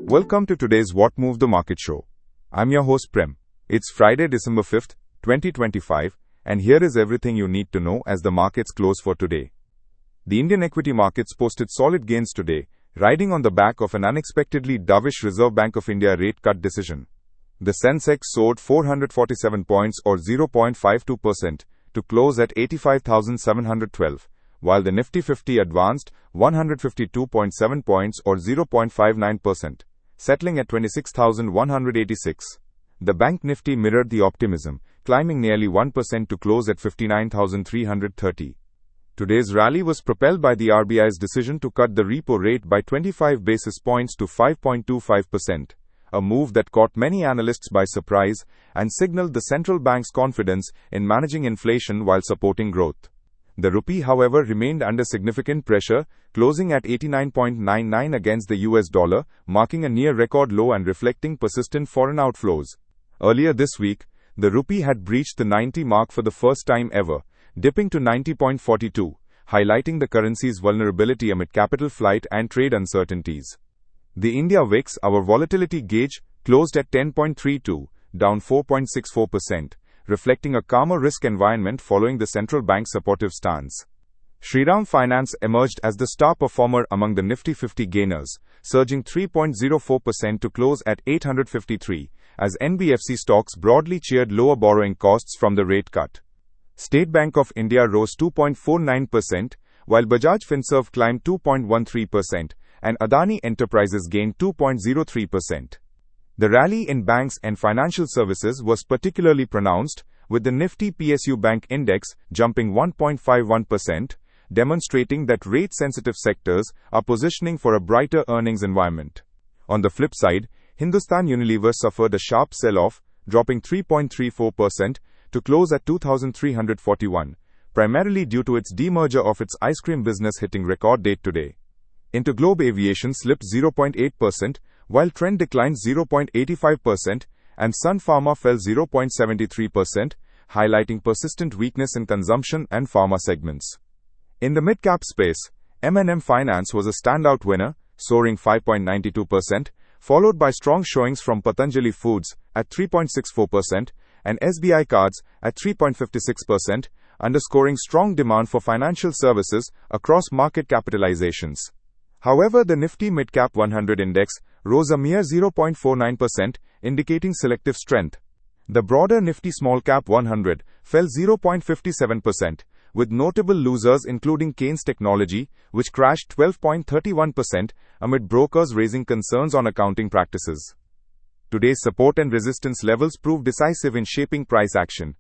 Welcome to today's What Moved the Market show. I'm your host Prem. It's Friday, December 5th, 2025, and here is everything you need to know as the markets close for today. The Indian equity markets posted solid gains today, riding on the back of an unexpectedly dovish Reserve Bank of India rate cut decision. The Sensex soared 447 points or 0.52% to close at 85,712, while the Nifty 50 advanced 152.7 points or 0.59%, settling at 26,186. The BankNifty mirrored the optimism, climbing nearly 1% to close at 59,330. Today's rally was propelled by the RBI's decision to cut the repo rate by 25 basis points to 5.25%, a move that caught many analysts by surprise and signaled the central bank's confidence in managing inflation while supporting growth. The rupee, however, remained under significant pressure, closing at 89.99 against the US dollar, marking a near-record low and reflecting persistent foreign outflows. Earlier this week, the rupee had breached the 90 mark for the first time ever, dipping to 90.42, highlighting the currency's vulnerability amid capital flight and trade uncertainties. The India VIX, our volatility gauge, closed at 10.32, down 4.64%, reflecting a calmer risk environment following the central bank's supportive stance. Shriram Finance emerged as the star performer among the Nifty 50 gainers, surging 3.04% to close at 853, as NBFC stocks broadly cheered lower borrowing costs from the rate cut. State Bank of India rose 2.49%, while Bajaj Finserv climbed 2.13%, and Adani Enterprises gained 2.03%. The rally in banks and financial services was particularly pronounced, with the Nifty PSU Bank Index jumping 1.51%, demonstrating that rate-sensitive sectors are positioning for a brighter earnings environment. On the flip side, Hindustan Unilever suffered a sharp sell-off, dropping 3.34% to close at 2,341, primarily due to its demerger of its ice cream business hitting record date today. InterGlobe Aviation slipped 0.8%, while Trent declined 0.85%, and Sun Pharma fell 0.73%, highlighting persistent weakness in consumption and pharma segments. In the midcap space, M&M Finance was a standout winner, soaring 5.92%, followed by strong showings from Patanjali Foods at 3.64% and SBI Cards at 3.56%, underscoring strong demand for financial services across market capitalizations. However, the Nifty Midcap 100 index rose a mere 0.49%, indicating selective strength. The broader Nifty Smallcap 100 fell 0.57%, with notable losers including Kaynes Technology, which crashed 12.31% amid brokers raising concerns on accounting practices. Today's support and resistance levels proved decisive in shaping price action.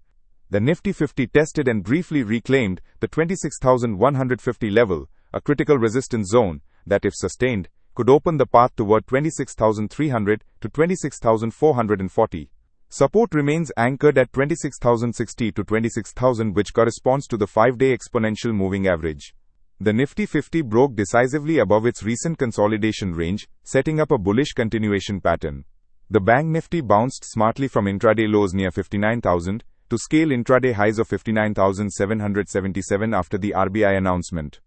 The Nifty 50 tested and briefly reclaimed the 26,150 level, a critical resistance zone that, if sustained, could open the path toward 26,300 to 26,440. Support remains anchored at 26,060 to 26,000, which corresponds to the 5-day exponential moving average. The Nifty 50 broke decisively above its recent consolidation range, setting up a bullish continuation pattern. The BankNifty bounced smartly from intraday lows near 59,000 to scale intraday highs of 59,777 after the RBI announcement.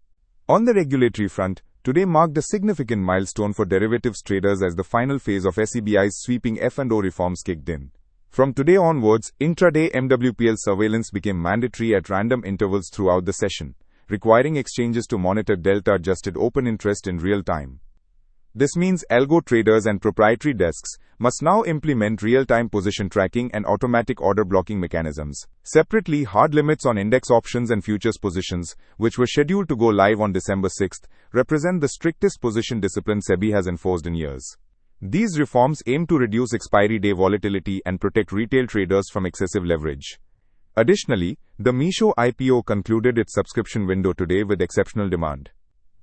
On the regulatory front, today marked a significant milestone for derivatives traders as the final phase of SEBI's sweeping F&O reforms kicked in. From today onwards, intraday MWPL surveillance became mandatory at random intervals throughout the session, requiring exchanges to monitor delta-adjusted open interest in real time. This means algo traders and proprietary desks must now implement real-time position tracking and automatic order blocking mechanisms. Separately, hard limits on index options and futures positions, which were scheduled to go live on December 6, represent the strictest position discipline SEBI has enforced in years. These reforms aim to reduce expiry day volatility and protect retail traders from excessive leverage. Additionally, the Meesho IPO concluded its subscription window today with exceptional demand.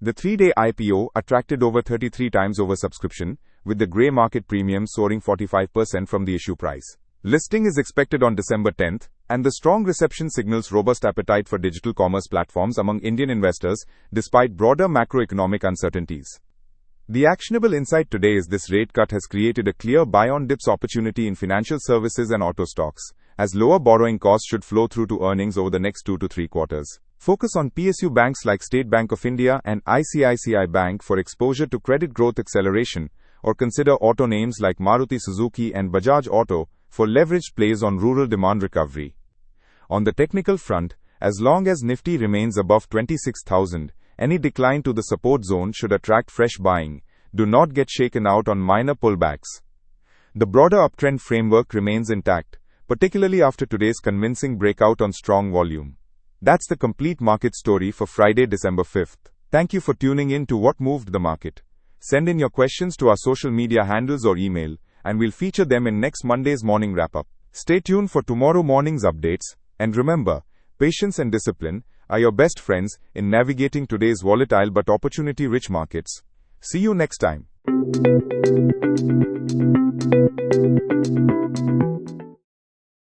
The 3-day IPO attracted over 33 times oversubscription, with the grey market premium soaring 45% from the issue price. Listing is expected on December 10, and the strong reception signals robust appetite for digital commerce platforms among Indian investors, despite broader macroeconomic uncertainties. The actionable insight today is this rate cut has created a clear buy-on-dips opportunity in financial services and auto stocks, as lower borrowing costs should flow through to earnings over the next 2 to 3 quarters. Focus on PSU banks like State Bank of India and ICICI Bank for exposure to credit growth acceleration, or consider auto names like Maruti Suzuki and Bajaj Auto for leveraged plays on rural demand recovery. On the technical front, as long as Nifty remains above 26,000, any decline to the support zone should attract fresh buying. Do not get shaken out on minor pullbacks. The broader uptrend framework remains intact, particularly after today's convincing breakout on strong volume. That's the complete market story for Friday, December 5th. Thank you for tuning in to What Moved the Market. Send in your questions to our social media handles or email, and we'll feature them in next Monday's morning wrap-up. Stay tuned for tomorrow morning's updates, and remember, patience and discipline are your best friends in navigating today's volatile but opportunity-rich markets. See you next time.